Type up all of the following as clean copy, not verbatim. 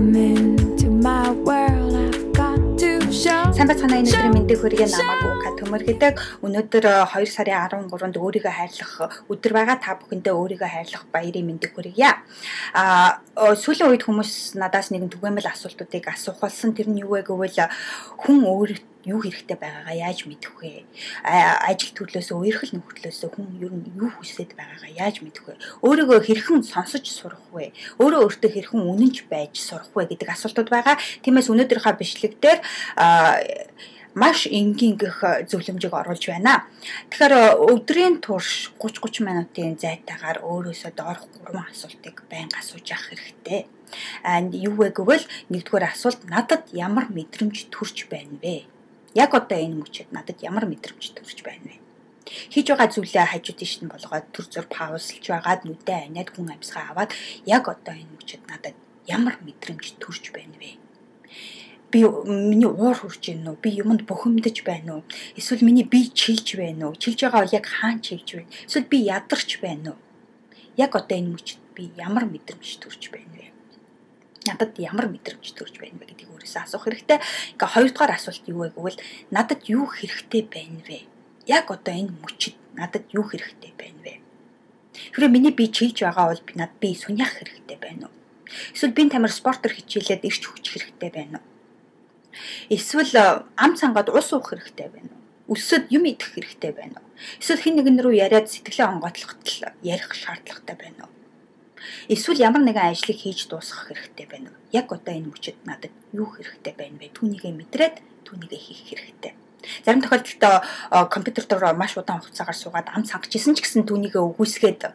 Come into my world, I've got to show. Сайн бацхан өнөөдрийн мэндийг хүргэе намайг Ука төмөргөдөг. Өнөөдөр 2 сарын 13-нд өөрийгөө хайрлах өдөр байгаа. Та бүхэндээ өөрийгөө хайрлах баярын мэндийг хүргье. Сүүлийн үед хүмүүс надаас нэгэн түгээмэл асуултуудыг асуух болсон. Тэр нь юу вэ гэвэл хүн өөрөөр юу хэрэгтэй байгаагаа яаж мэдэх вэ? Ажил төрлөөсөө үерхэл нөхөрлөөсөө хүн ер нь юу хүсэж байгаагаа яаж мэдэх вэ? Өөрийгөө хэрхэн сонсож сурах вэ? Өөрөө өөртөө хэрхэн үнэнч байж сурах вэ гэдэг асуултууд байгаа. Тиймээс өнөөдрийнхөө бичлэг дээр маш энгийн гэх зөвлөмжийг оруулж байна. Тэгэхээр өдрийн турш 30 минутын зайтайгаар өөрөөсөө доорх 3 асуултыг байнга асууж явах хэрэгтэй. Юу вэ гэвэл нэгдүгээр асуулт надад ямар мэдрэмж төрж байна вэ? Яг одоо энэ мөчөд надад ямар мэдрэмж төрж байна вэ? Хийж байгаа зүйлээ хажуудын шин болгоод төр зур паузлж байгаад нүдэ аниад хүн амьсгаа аваад яг одоо энэ мөчөд надад ямар мэдрэмж төрж байна вэ? Би миний уур хурж байна уу? Би юмд бухимдаж байна уу? Эсвэл миний бие чилж байна уу? Чилж байгаа бол яг хаан чилж байна? Эсвэл би ядарч байна уу? Яг одоо энэ мөчөд би ямар мэдрэмж төрж байна вэ? Надад ямар мэдрэмж төрж байна вэ гэдгийг өөрөөсөө асуух хэрэгтэй. Ингээ хоёрдугаар асуулт юу вэ гэвэл надад юу хэрэгтэй байна вэ? Яг одоо энэ мөчөд надад юу хэрэгтэй байна вэ? Хэрвээ миний бие чилж байгаа бол надад би сүнях хэрэгтэй байна уу? Эсвэл би тамир спортоор хичээлээд ирч хүч хэрэгтэй байна уу? Эсвэл ам цангад ус уух хэрэгтэй байна уу? Өсөд юм идэх хэрэгтэй байна уу? Эсвэл хэн нэгэн рүү яриад сэтгэлээ онгойлгохтол ярих шаардлагатай байна уу? Эсвэл ямар нэгэн ажлыг хийж дуусгах хэрэгтэй байна уу? Яг одоо энэ мөчөд надад юу хэрэгтэй байна вэ? Түүнийгээ мэдрээд түүнийгээ хийх хэрэгтэй. Зарим тохиолдолд компьютер дээр маш удаан хугацаагаар суугаад ам цангажсэн ч гэсэн түүнийгээ үгүйсгээд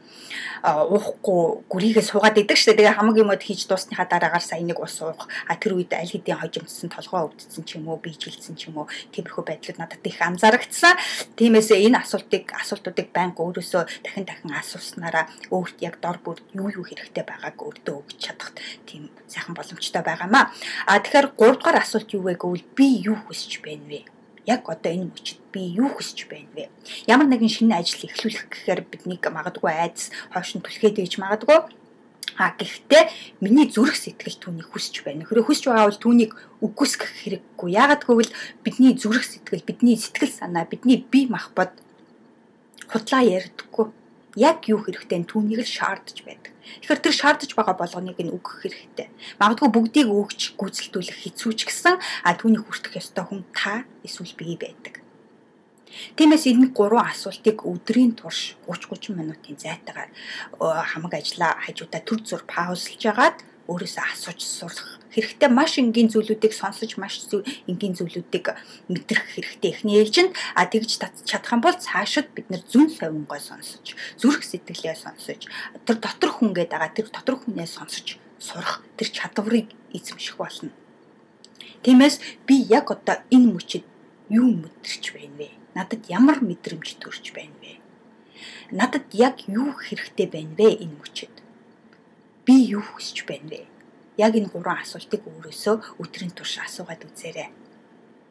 уухгүй гүрийгээ суугаад идэг шүү дээ. Тэгээ хамаг юмуд хийж дуусныхаа дараагаар сая нэг ус уух. Тэр үед аль хэдийн хожимдсан толгоо өвдсөн ч юм уу, бие жилсэн ч юм уу, тиймэрхүү байдлууд надад их анзаарагдсан. Тиймээс энэ асуултуудыг банк өөрөөсөө дахин асууснараа өөрт яг дор бүр юу хэрэгтэй байгааг өөртөө өгч чадах тийм сайхан боломжтой байгаамаа. Тэгэхээр 3 дугаар асуулт юу вэ гэвэл би юу хүсэж байна вэ? Яг одоо энэ мөчөд би юу хүсэж байна вэ? Ямар нэгэн шинэ ажил эхлүүлэх гэхээр биднийг магадгүй айдас хойш нь түлхээд ээж магадгүй. Гэхдээ миний зүрх сэтгэл түүнийг хүсэж байна. Хэрэг хүсэж байгаа бол түүнийг үгүйсгэх хэрэггүй. Яагаад гэвэл бидний зүрх сэтгэл, бидний сэтгэл санаа, бидний бие махбод худлаа ярьдаггүй. Яг юу хэрэгтэй түүнийг л шаардж байдаг. Тэгэхээр тэр шаардж байгаа болгоныг нь өгөх хэрэгтэй. Магадгүй бүгдийг өгч гүйцэлдүүлэх хэцүү ч гэсэн түүнийг хүртэх ёстой хүн та эсвэл би байдаг. Тиймээс энэ 3 асуултыг өдрийн турш 30 минутын зайтайгаар хамаг ажиллаа хажуудаа төр зур паузлж агаад өөрөөсөө асууж сурах хэрэгтэй. Маш энгийн зүйлүүдийг сонсож, маш энгийн зүйлүүдийг мэдрэх хэрэгтэй. Эхний ээлжинд тэгж чадах юм бол цаашид бид нэр зүн совингой сонсож, зүрх сэтгэлээ сонсож, тэр дотор хүн гэдэг тэр дотор хүнээ сонсож сурах тэр чадварыг эзэмших болно. Тиймээс би яг одоо энэ мөчөд юу мэдэрч байна вэ? Надад ямар мэдрэмж төрж байна вэ? Надад яг юу хэрэгтэй байна вэ энэ мөчөд? Би юу хүсэж байна вэ? Яг энэ 3 асуултыг өөрөөсөө өдрийн турш асуугаад үзээрэй.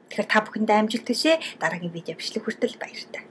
Тэгэхээр та бүхэндээ амжилт хүсье. Дараагийн видео бичлэг хүртэл баярлалаа.